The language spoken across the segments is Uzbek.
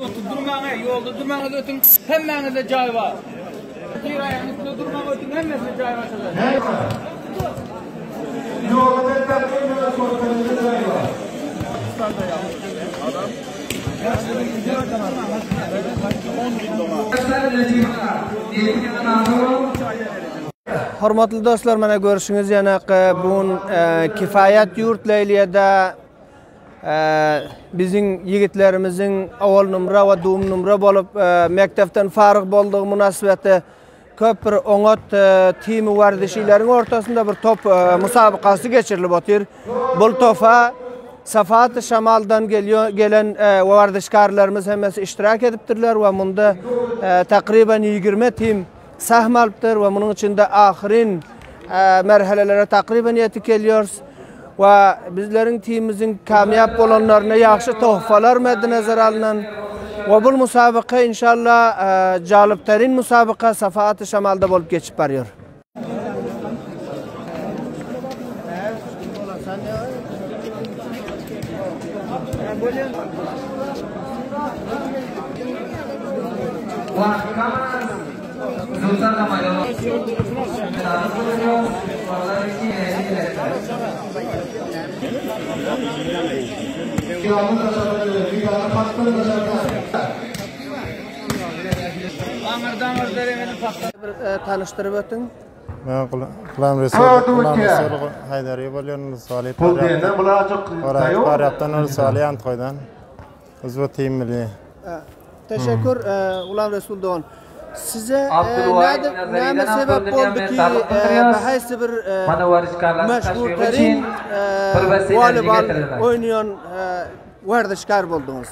Durmağına, yolda durmağına ötün hemmenize cay var. Bir ayağın üstünde durmağına ötün hemmenize cay var. Yolda beklerken sohbetinde cay var. Hormatly dostlar, mana görüşüňiz ýa-ni bugun Kifayat ýurt leýlede bizim yigitlerimiziň awal numra we dum numra bolup mekdepden faryk boldygy münasibeti köp bir oňat timi wardişileriň ortasynda bir top musabakasy geçirilip otyr. Bul topa Safahat Şamaldan gelen wardişkarlarymyz hemmesi iştirak edipdirler we munda takriban 20 tim sahm alypdyr we munyň içinde ahyrin merhelelere takriban ýetip kelýär. Ve bizlerin timimizin kamyap bolanlarına yaxşı tohfalar medde nazar alınan ve bu musabaka inşallah jaliptarin musabaka Safahat Şamalda bolup geçip barıyor. Tanıştırıp ötün. Ben Kulam Resul Haydariye bolýan Salih Parapdan Salih Antkoydan. Özbe tim milli. Teşekkür Kulam Resul Doğan. Size näme sebep boldy ki bahaysi bir meşhur terin volleyball oýnayan wardişkar boldunuz?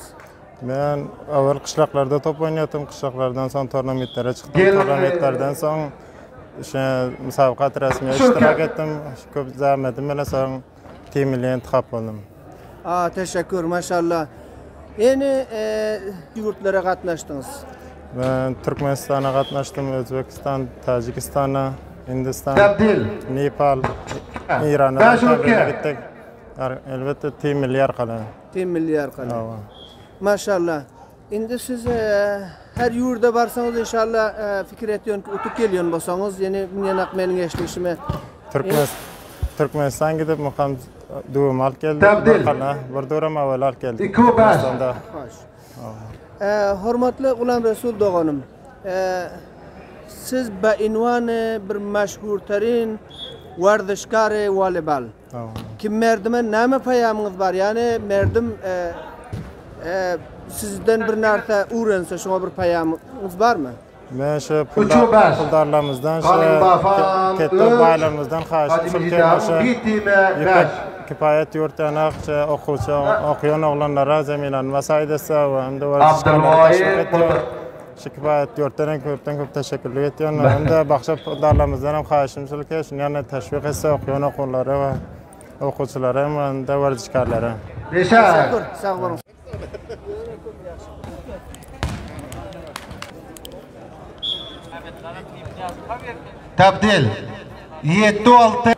Ben awal kışlaklarda top oynayatım, kışlaklardan soň tornametlere çykdym, tornametlerden soň musabakat resmiye iştirak ettim, köp zahmetim bilen soň tim milli intihap boldum. Teşekkür, maşallah. Eni ýurtlara gatnaşdyňız? Ben Türkmenistan'a katnaştım, Özbekistan, Tajikistan'a, Hindistan, Nepal, İran'a gittik. Elbette tim milli arkalı. Tim milli arkalı. Maşallah. Indi siz her yurda barsanız inşallah fikir etýän utup gelýän bolsaňyz, ýene ýanak meniň eşlikşime Türkmenistan gidip mukam duum alyp geldi. Bir durum awal alyp geldi. Türkmenistanda. Hormatly Gulam Resul Doğanım, siz bainwan bir meşhur terin wardişkary voleyball. Kim merdime näme paýamyňyz bar? Yani merdim sizden bir narsa uğrense şoňa bir paýamyňyz barmy? Men şu puldarlarymyzdan, ketip baýlarymyzdan haýyşyp Kifayat ýurtuna okuwçy okuyan oglanlara zemilanma saýdasa we hem de wardişkarlara teşekkür etýär. Kifayat ýurtuna köp teşekkür etýär. Hem de başga puldarlarymyzdan hem haýyşymyz ki şuňa teşwik etse okuyan oglary we okuwçylara hem de wardişkarlara. Teşekkür, sag bolun. Tabdil 7-6